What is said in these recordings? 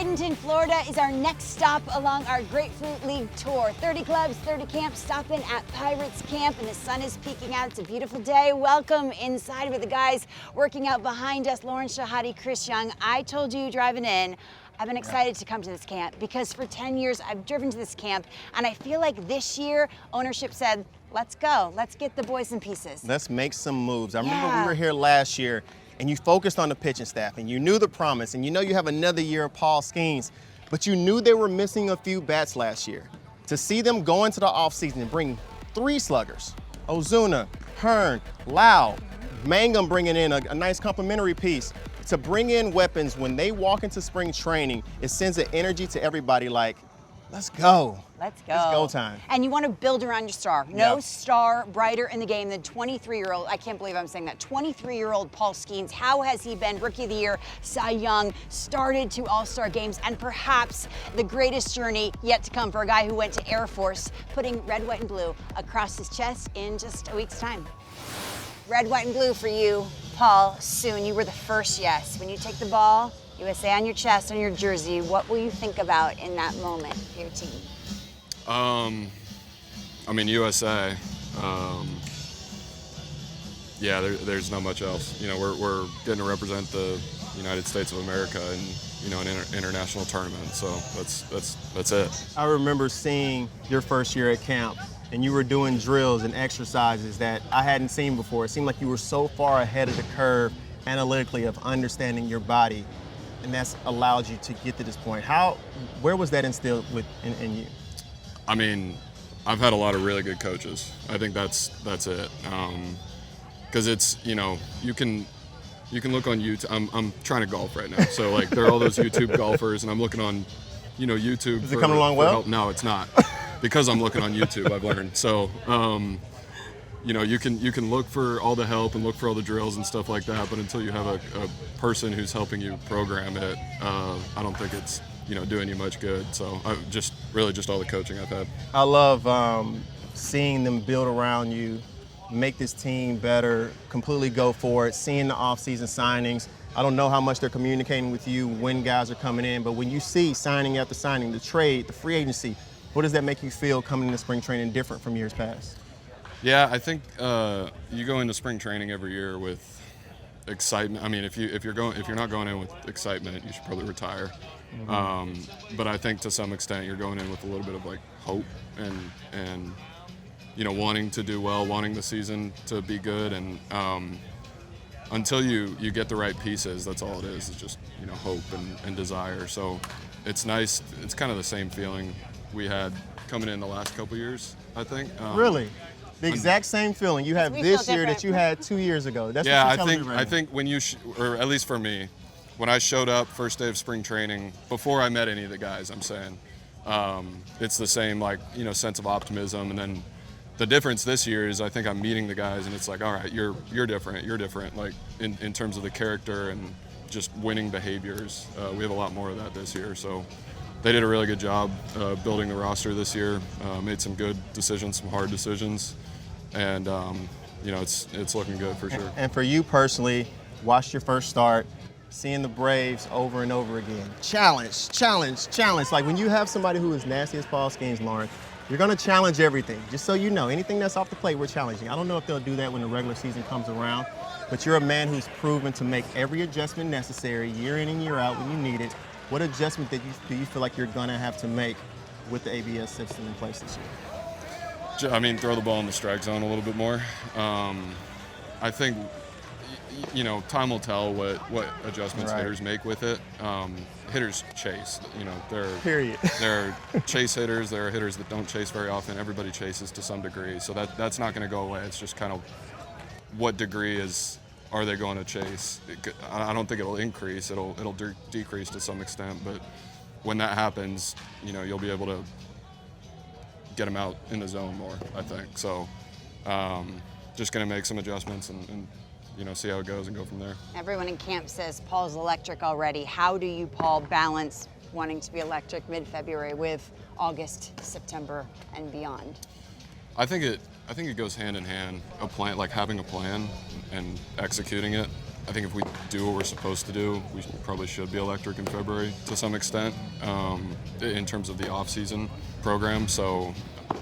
Bradenton, Florida is our next stop along our Grapefruit League tour. 30 clubs, 30 camps, stopping at Pirates Camp, and the sun is peeking out. It's a beautiful day. Welcome inside with the guys working out behind us, Shehadi, Chris Young. I told you driving in, I've been excited to come to this camp because for 10 years I've driven to this camp, and I feel like this year ownership said, let's go, let's get the boys in pieces. Let's make some moves. I remember we were here last year and you focused on the pitching staff and you knew the promise and you know you have another year of Paul Skenes, but you knew they were missing a few bats last year. To see them go into the offseason and bring 3 sluggers, Ozuna, Hearn, Lowe, Mangum bringing in a nice complimentary piece, to bring in weapons when they walk into spring training, it sends an energy to everybody like, let's go. Let's go. It's go time. And you want to build around your star. No star brighter in the game than 23-year-old, I can't believe I'm saying that, 23-year-old Paul Skenes. How has he been? Rookie of the Year, Cy Young, started 2 All-Star games, and perhaps the greatest journey yet to come for a guy who went to Air Force, putting red, white, and blue across his chest in just a week's time. Red, white, and blue for you, Paul, soon. You were the first yes. When you take the ball, USA on your chest, on your jersey, what will you think about in that moment for your team? I mean, USA. Yeah, there's not much else. You know, we're getting to represent the United States of America in an international tournament. So that's it. I remember seeing your first year at camp, and you were doing drills and exercises that I hadn't seen before. It seemed like you were so far ahead of the curve analytically of understanding your body, and that's allowed you to get to this point. Where was that instilled in you? I mean, I've had a lot of really good coaches. I think that's it. Because it's, you can look on YouTube. I'm trying to golf right now, so like there are all those YouTube golfers, and I'm looking on, YouTube. Is it coming along well? Help. No, it's not. Because I'm looking on YouTube, I've learned. So, you can look for all the help and look for all the drills and stuff like that, but until you have a person who's helping you program it, I don't think it's doing you much good. So just all the coaching I've had. I love seeing them build around you, make this team better, completely go for it, seeing the off-season signings. I don't know how much they're communicating with you when guys are coming in, but when you see signing after signing, the trade, the free agency, what does that make you feel coming into spring training different from years past? Yeah, I think you go into spring training every year with excitement. I mean, if you're not going in with excitement, you should probably retire. But I think to some extent you're going in with a little bit of like hope and wanting to do well, wanting the season to be good, and until you get the right pieces, that's all it is. It's just hope and desire. So it's nice. It's kind of the same feeling we had coming in the last couple years, I think. Really? The exact same feeling you have this year that you had 2 years ago. That's what you're telling me right now. I think when or at least for me, when I showed up first day of spring training, before I met any of the guys, I'm saying, it's the same sense of optimism. And then the difference this year is I think I'm meeting the guys and it's like, all right, you're different, like in terms of the character and just winning behaviors. We have a lot more of that this year. So they did a really good job building the roster this year, made some good decisions, some hard decisions. And, it's looking good for sure. And for you personally, watched your first start, seeing the Braves over and over again. Challenge. Like when you have somebody who is nasty as Paul Skenes, Lauren, you're going to challenge everything. Just so you know, anything that's off the plate, we're challenging. I don't know if they'll do that when the regular season comes around, but you're a man who's proven to make every adjustment necessary year in and year out when you need it. What adjustment do you feel like you're going to have to make with the ABS system in place this year? I mean, throw the ball in the strike zone a little bit more. I think, time will tell what adjustments hitters make with it. Hitters chase, they're chase hitters. There are hitters that don't chase very often. Everybody chases to some degree, so that's not going to go away. It's just kind of what degree are they going to chase? I don't think it'll increase. It'll decrease to some extent, but when that happens, you'll be able to get them out in the zone more, I think. So just going to make some adjustments and see how it goes and go from there. Everyone in camp says Paul's electric already. How do you, Paul, balance wanting to be electric mid-February with August, September, and beyond? I think it goes hand in hand. A plan, like having a plan and executing it. I think if we do what we're supposed to do, we probably should be electric in February to some extent in terms of the off-season program. So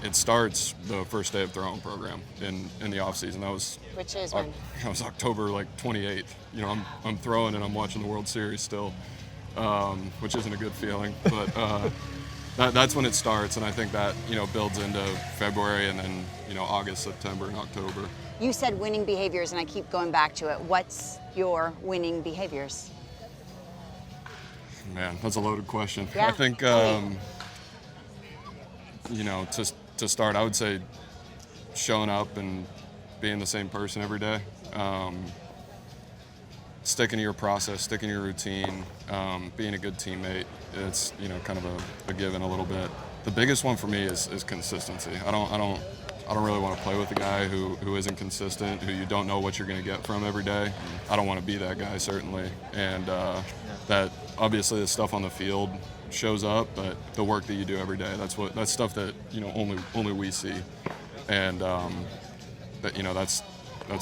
it starts the first day of throwing program in the off-season. Which is when? That was October 28th. You know, I'm throwing and I'm watching the World Series still, which isn't a good feeling. But that's when it starts, and I think that, you know, builds into February and then, you know, August, September, and October. You said winning behaviors, and I keep going back to it. What's your winning behaviors? Man, that's a loaded question. Yeah. I think, you know, to start, I would say showing up and being the same person every day. Sticking to your process, sticking to your routine, being a good teammate. It's, you know, kind of a given a little bit. The biggest one for me is consistency. I don't really want to play with a guy who isn't consistent, who you don't know what you're going to get from every day. I don't want to be that guy, certainly. And that obviously the stuff on the field shows up, but the work that you do every day, that's stuff that, you know, only we see. And that, you know, that's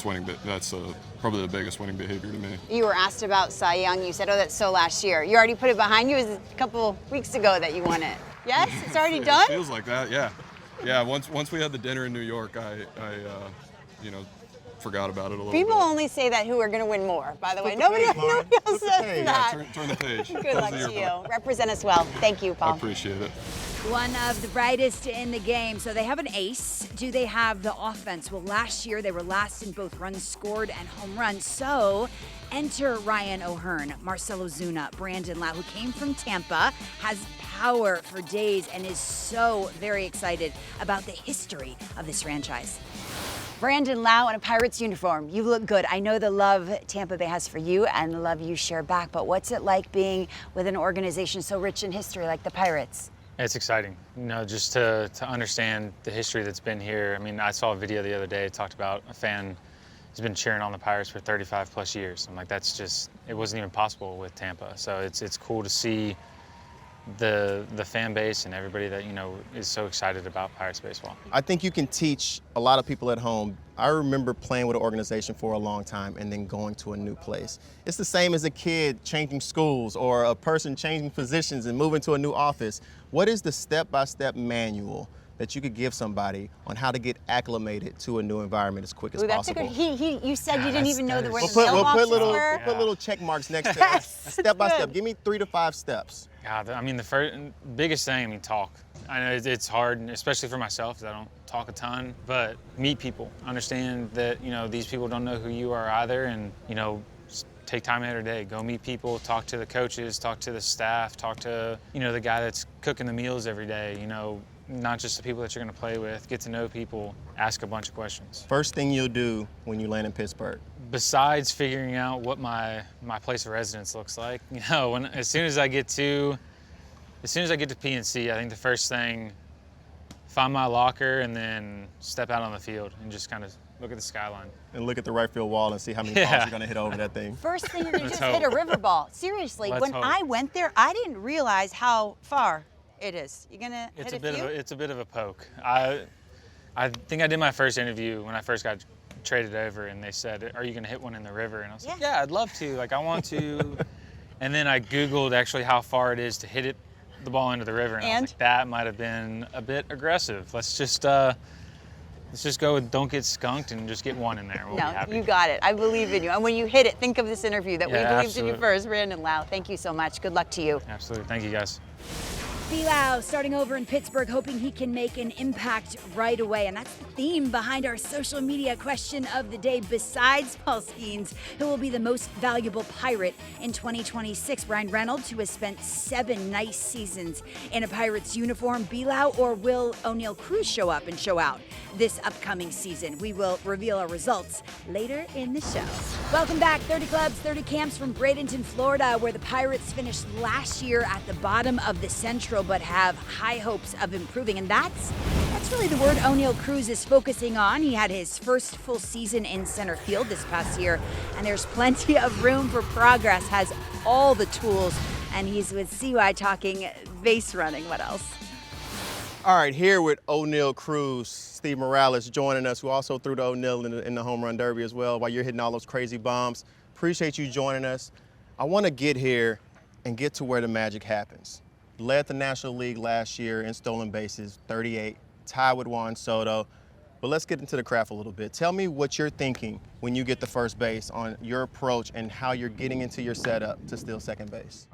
winning. That's probably the biggest winning behavior to me. You were asked about Cy Young. You said, "Oh, that's so last year." You already put it behind you. It was a couple weeks ago that you won it. Yes, it's already done. It feels like that. Yeah. Yeah, once we had the dinner in New York, I you know, forgot about it a little bit. People only say that who are going to win more, by the way. Nobody else says that. Yeah, turn the page. Good luck to you. Represent us well. Thank you, Paul. I appreciate it. One of the brightest in the game. So they have an ace. Do they have the offense? Well, last year they were last in both runs scored and home runs. So enter Ryan O'Hearn, Marcell Ozuna, Brandon Lowe, who came from Tampa, has power for days, and is so very excited about the history of this franchise. Brandon Lowe in a Pirates uniform. You look good. I know the love Tampa Bay has for you and the love you share back, but what's it like being with an organization so rich in history like the Pirates? It's exciting, you know, just to understand the history that's been here. I mean, I saw a video the other day, it talked about a fan who's been cheering on the Pirates for 35 plus years. I'm like, that's just, it wasn't even possible with Tampa. So it's cool to see the fan base and everybody that, you know, is so excited about Pirates baseball. I think you can teach a lot of people at home. I remember playing with an organization for a long time and then going to a new place. It's the same as a kid changing schools or a person changing positions and moving to a new office. What is the step-by-step manual that you could give somebody on how to get acclimated to a new environment as quick as possible? That's a good, you said you didn't even know where the We'll mailboxes were. put little check marks next to Yes, it. Step by good. step. Give me 3 to 5 steps. God, I mean, the biggest thing, I mean, talk. I know it's hard, especially for myself, because I don't talk a ton, but meet people. Understand that, you know, these people don't know who you are either, and, you know, take time out of your day. Go meet people, talk to the coaches, talk to the staff, talk to, you know, the guy that's cooking the meals every day, you know, not just the people that you're going to play with. Get to know people, ask a bunch of questions. First thing you'll do when you land in Pittsburgh? Besides figuring out what my place of residence looks like, you know, as soon as I get to PNC, I think the first thing, find my locker and then step out on the field and just kind of look at the skyline. And look at the right field wall and see how many balls you're going to hit over that thing. First thing you're going to do is Let's hit a river ball. Seriously, Let's when hope. I went there, I didn't realize how far it is. You going to hit a few? It's a bit of a poke. I think I did my first interview when I first got traded over, and they said, "Are you going to hit one in the river?" And I was like, "Yeah, I'd love to. Like, I want to." And then I Googled actually how far it is to hit the ball into the river, and I was like, that might have been a bit aggressive. Let's just go with don't get skunked and just get one in there. We'll be happy. You got it. I believe in you. And when you hit it, think of this interview that we believed in you absolutely. first. Brandon Lowe, thank you so much. Good luck to you. Absolutely. Thank you, guys. B. Lowe starting over in Pittsburgh, hoping he can make an impact right away. And that's the theme behind our social media question of the day. Besides Paul Skenes, who will be the most valuable Pirate in 2026? Ryan Reynolds, who has spent 7 nice seasons in a Pirates uniform. B. Lowe, or will Oneil Cruz show up and show out this upcoming season? We will reveal our results later in the show. Welcome back. 30 clubs, 30 camps from Bradenton, Florida, where the Pirates finished last year at the bottom of the Central, but have high hopes of improving. And that's really the word Oneil Cruz is focusing on. He had his first full season in center field this past year, and there's plenty of room for progress, has all the tools, and he's with CY talking base running. What else? All right, here with Oneil Cruz, Steve Morales joining us, who also threw to Oneil in the home run derby as well, while you're hitting all those crazy bombs. Appreciate you joining us. I want to get here and get to where the magic happens. Led the National League last year in stolen bases, 38, tied with Juan Soto. But let's get into the craft a little bit. Tell me what you're thinking when you get to first base on your approach and how you're getting into your setup to steal second base.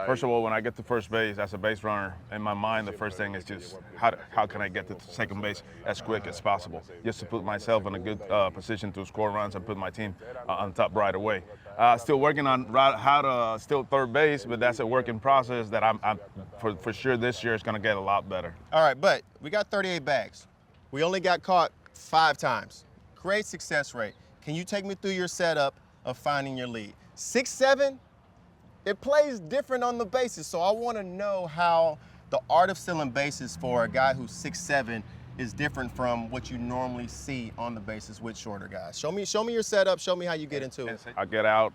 First of all, when I get to first base as a base runner, in my mind, the first thing is just how can I get to second base as quick as possible, just to put myself in a good position to score runs and put my team on top right away. Still working on how to steal third base, but that's a working process that I'm for sure this year is going to get a lot better. All right, but we got 38 bags. We only got caught 5 times. Great success rate. Can you take me through your setup of finding your lead? 6'7", it plays different on the bases, so I want to know how the art of stealing bases for a guy who's 6'7" is different from what you normally see on the bases with shorter guys. Show me your setup. Show me how you get into it. I get out.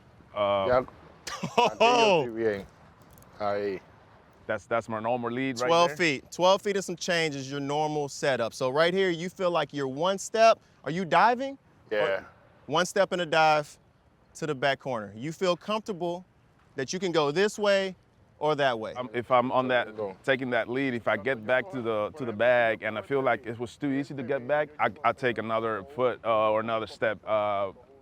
That's my normal lead right 12 there. feet. 12 feet and some change is your normal setup. So right here, you feel like you're one step. Are you diving? Yeah. One step in a dive to the back corner. You feel comfortable that you can go this way or that way? If I'm on that, taking that lead, if I get back to the bag and I feel like it was too easy to get back, I take another foot or another step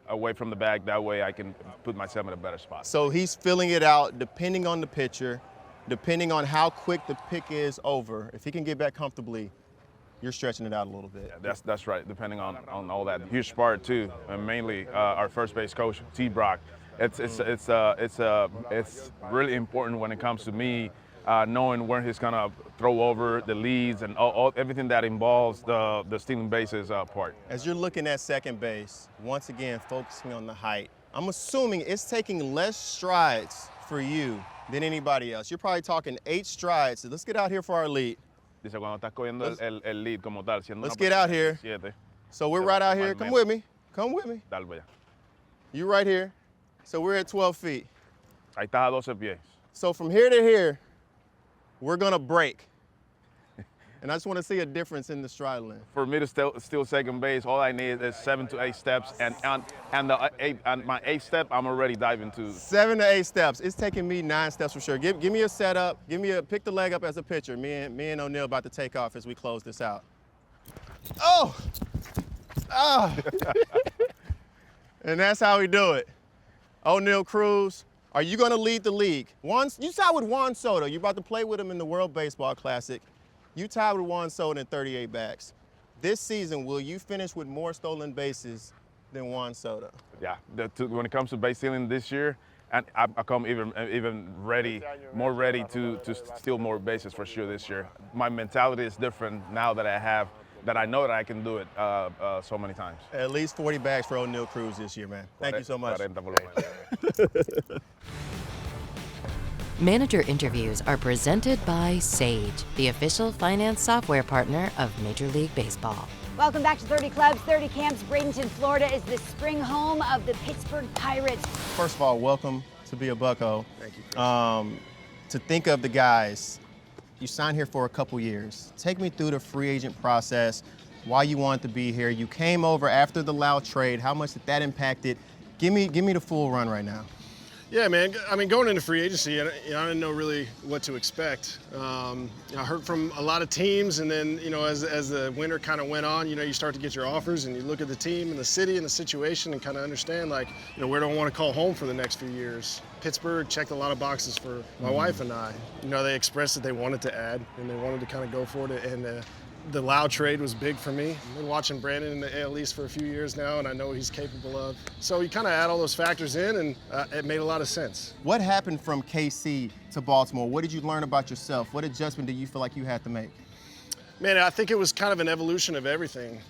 away from the bag. That way I can put myself in a better spot. So he's filling it out depending on the pitcher, depending on how quick the pick is over. If he can get back comfortably, you're stretching it out a little bit. Yeah, that's right, depending on all that. Huge part too, and mainly our first base coach, T. Brock. It's really important when it comes to me knowing where he's gonna throw over the leads and everything that involves the stealing bases part. As you're looking at second base, once again focusing on the height, I'm assuming it's taking less strides for you than anybody else. You're probably talking 8 strides. So let's get out here for our lead. Dice cuando estás cogiendo el lead como tal. Let's get out here. So we're right out here. Come with me. Come with me. Dale para allá. You right here. So we're at 12 feet. Ahí estás a 12 pies. So from here to here, we're gonna break. And I just want to see a difference in the stride length. For me to steal second base, all I need is 7 to 8 steps, and my 8th step, I'm already diving to. 7 to 8 steps. It's taking me 9 steps for sure. Give me a setup. Pick the leg up as a pitcher. Me and Oneil about to take off as we close this out. Oh! Ah! And that's how we do it. Oneil Cruz, are you going to lead the league? You tied with Juan Soto. You're about to play with him in the World Baseball Classic. You tied with Juan Soto in 38 bags. This season, will you finish with more stolen bases than Juan Soto? Yeah, when it comes to base stealing this year, and I come even more ready to steal more bases for sure this year. My mentality is different now that I know that I can do it so many times. At least 40 bags for Oneil Cruz this year, man. Thank you so much. Manager interviews are presented by Sage, the official finance software partner of Major League Baseball. Welcome back to 30 Clubs, 30 Camps. Bradenton, Florida is the spring home of the Pittsburgh Pirates. First of all, welcome to be a Bucko. Thank you. To think of the guys, you signed here for a couple years. Take me through the free agent process, why you wanted to be here. You came over after the Lowe trade. How much did that impact it? Give me the full run right now. Yeah, man. I mean, going into free agency, I didn't know really what to expect. I heard from a lot of teams, and then, as the winter kind of went on, you start to get your offers, and you look at the team and the city and the situation and kind of understand, where do I want to call home for the next few years? Pittsburgh checked a lot of boxes for my wife and I. They expressed that they wanted to add, and they wanted to kind of go for it, and the Lowe trade was big for me. I've been watching Brandon in the AL East for a few years now, and I know what he's capable of. So you kind of add all those factors in, and it made a lot of sense. What happened from KC to Baltimore? What did you learn about yourself? What adjustment did you feel like you had to make? Man, I think it was kind of an evolution of everything.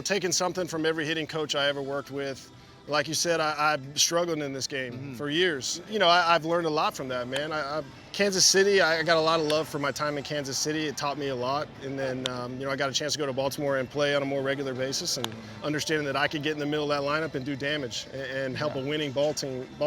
Taking something from every hitting coach I ever worked with. Like you said, I've struggled in this game for years. I've learned a lot from that, man. Kansas City, I got a lot of love for my time in Kansas City. It taught me a lot. And then, I got a chance to go to Baltimore and play on a more regular basis, and understanding that I could get in the middle of that lineup and do damage and help a winning ball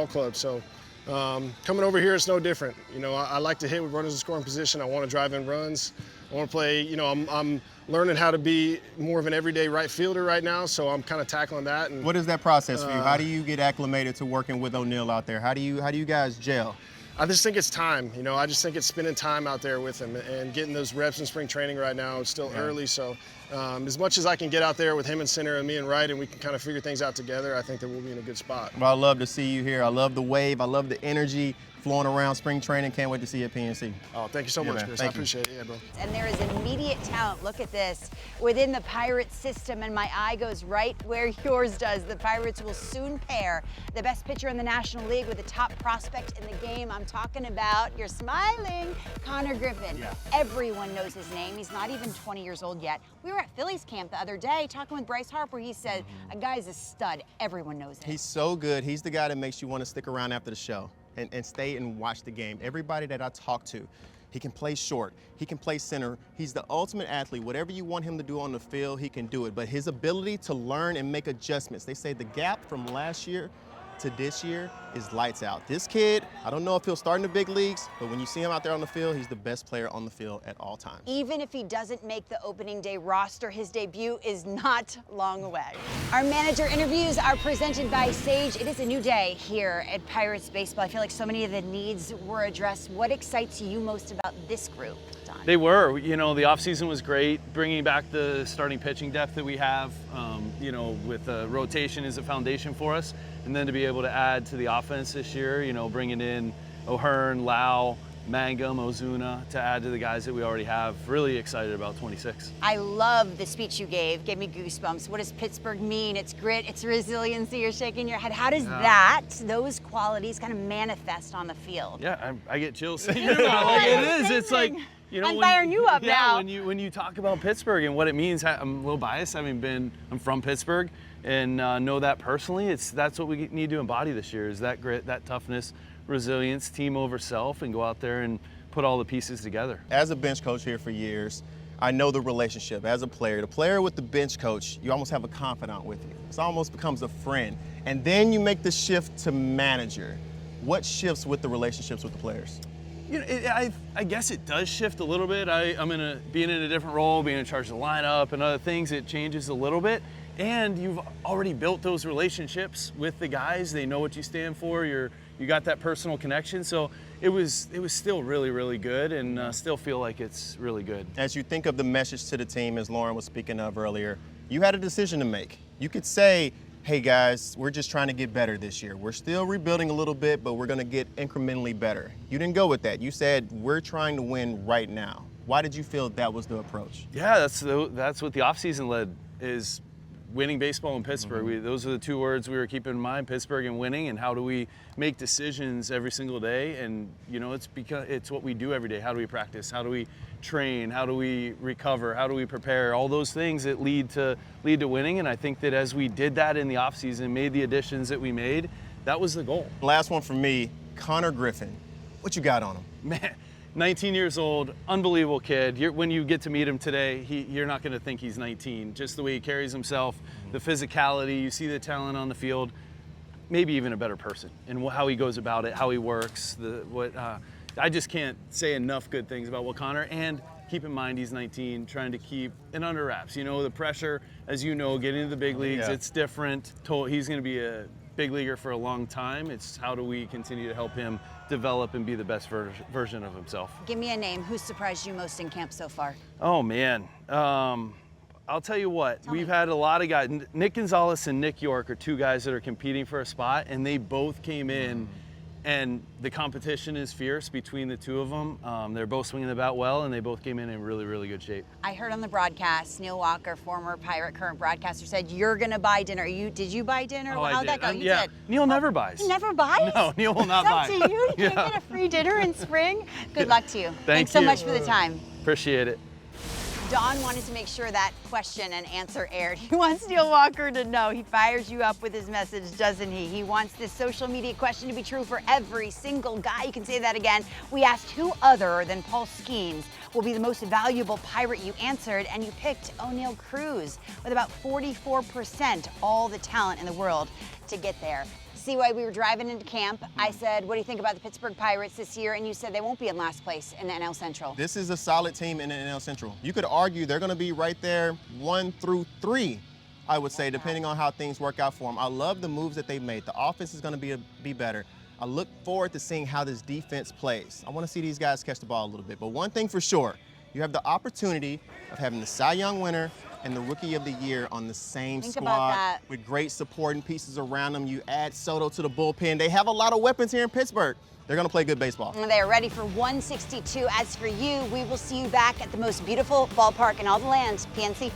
club. So coming over here, it's no different. I like to hit with runners in scoring position. I want to drive in runs. I want to play, you know, I'm learning how to be more of an everyday right fielder right now, so I'm kind of tackling that. And what is that process for you? How do you get acclimated to working with Oneil out there? How do you guys gel? I just think it's time. You know, I just think it's spending time out there with him and getting those reps in spring training right now. It's still early, so as much as I can get out there with him and center and me and right, and we can kind of figure things out together, I think that we'll be in a good spot. Well, I love to see you here. I love the wave. I love the energy flowing around spring training. Can't wait to see you at PNC. Oh, thank you so much, man. Chris. Thank I appreciate it. Yeah, bro. And there is immediate talent. Look at this. Within the Pirates system, and my eye goes right where yours does. The Pirates will soon pair the best pitcher in the National League with the top prospect in the game. I'm talking about, you're smiling, Connor Griffin. Yeah. Everyone knows his name. He's not even 20 years old yet. We were at Phillies camp the other day talking with Bryce Harper. He said, a guy's a stud. Everyone knows him. He's so good. He's the guy that makes you want to stick around after the show and stay and watch the game. Everybody that I talk to, he can play short, he can play center. He's the ultimate athlete. Whatever you want him to do on the field, he can do it. But his ability to learn and make adjustments, they say the gap from last year to this year is lights out. This kid, I don't know if he'll start in the big leagues, but when you see him out there on the field, he's the best player on the field at all times. Even if he doesn't make the opening day roster, his debut is not long away. Our manager interviews are presented by Sage. It is a new day here at Pirates Baseball. I feel like so many of the needs were addressed. What excites you most about this group, Don? They were. You know, the offseason was great, bringing back the starting pitching depth that we have, you know, with rotation is a foundation for us. And then to be able to add to the offense this year, you know, bringing in O'Hearn, Lowe, Mangum, Ozuna to add to the guys that we already have. Really excited about 26. I love the speech you gave me goosebumps. What does Pittsburgh mean? It's grit, it's resiliency. You're shaking your head. How does those qualities kind of manifest on the field? Yeah, I get chills thinking about it. Like it is. It's like, you know, I'm firing you up now. When you talk about Pittsburgh and what it means, I'm a little biased. I'm from Pittsburgh and know that personally. That's what we need to embody this year, is that grit, that toughness, resilience, team over self, and go out there and put all the pieces together. As a bench coach here for years, I know the relationship. As a player, the player with the bench coach, you almost have a confidant with you. It almost becomes a friend. And then you make the shift to manager. What shifts with the relationships with the players? You know, I guess it does shift a little bit. I'm being in a different role, being in charge of the lineup and other things, it changes a little bit. And you've already built those relationships with the guys. They know what you stand for. You got that personal connection. So it was still really, really good, and still feel like it's really good. As you think of the message to the team, as Lauren was speaking of earlier, you had a decision to make. You could say, hey guys, we're just trying to get better this year. We're still rebuilding a little bit, but we're going to get incrementally better. You didn't go with that. You said, we're trying to win right now. Why did you feel that was the approach? Yeah, that's what the offseason led, is winning baseball in Pittsburgh. Those are the two words we were keeping in mind, Pittsburgh and winning, and how do we make decisions every single day. And you know, it's what we do every day. How do we practice? How do we train? How do we recover? How do we prepare? All those things that lead to winning. And I think that as we did that in the offseason, made the additions that we made, that was the goal. Last one for me, Connor Griffin. What you got on him? Man, 19 years old, unbelievable kid. When you get to meet him today, you're not going to think he's 19. Just the way he carries himself, the physicality, you see the talent on the field, maybe even a better person, and how he goes about it, how he works. I just can't say enough good things about Connor. And keep in mind, he's 19, trying to keep it under wraps. You know, the pressure, as you know, getting into the big leagues, it's different. He's going to be a big leaguer for a long time. It's how do we continue to help him develop and be the best version of himself. Give me a name. Who surprised you most in camp so far? Oh, man. I'll tell you what. We've had a lot of guys. Nick Gonzalez and Nick York are two guys that are competing for a spot, and they both came in, and the competition is fierce between the two of them. They're both swinging the bat well, and they both came in really, really good shape. I heard on the broadcast, Neil Walker, former Pirate, current broadcaster, said you're going to buy dinner. Did you buy dinner? Oh, How'd that go? You yeah. did. Neil never buys. He never buys? No, Neil will not buy. It's up to you. You can't get a free dinner in spring. Good luck to you. Thanks so much for the time. Appreciate it. Don wanted to make sure that question and answer aired. He wants Neil Walker to know. He fires you up with his message, doesn't he? He wants this social media question to be true for every single guy. You can say that again. We asked who other than Paul Skenes will be the most valuable Pirate. You answered, and you picked Oneil Cruz with about 44%, all the talent in the world to get there. PNC, while we were driving into camp, I said, what do you think about the Pittsburgh Pirates this year? And you said they won't be in last place in the NL Central. This is a solid team in the NL Central. You could argue they're going to be right there 1 through 3, I would say, depending on how things work out for them. I love the moves that they made. The offense is going to be better. I look forward to seeing how this defense plays. I want to see these guys catch the ball a little bit. But one thing for sure, you have the opportunity of having the Cy Young winner and the Rookie of the Year on the same squad with great supporting pieces around them. You add Soto to the bullpen. They have a lot of weapons here in Pittsburgh. They're going to play good baseball. They are ready for 162. As for you, we will see you back at the most beautiful ballpark in all the land, PNC.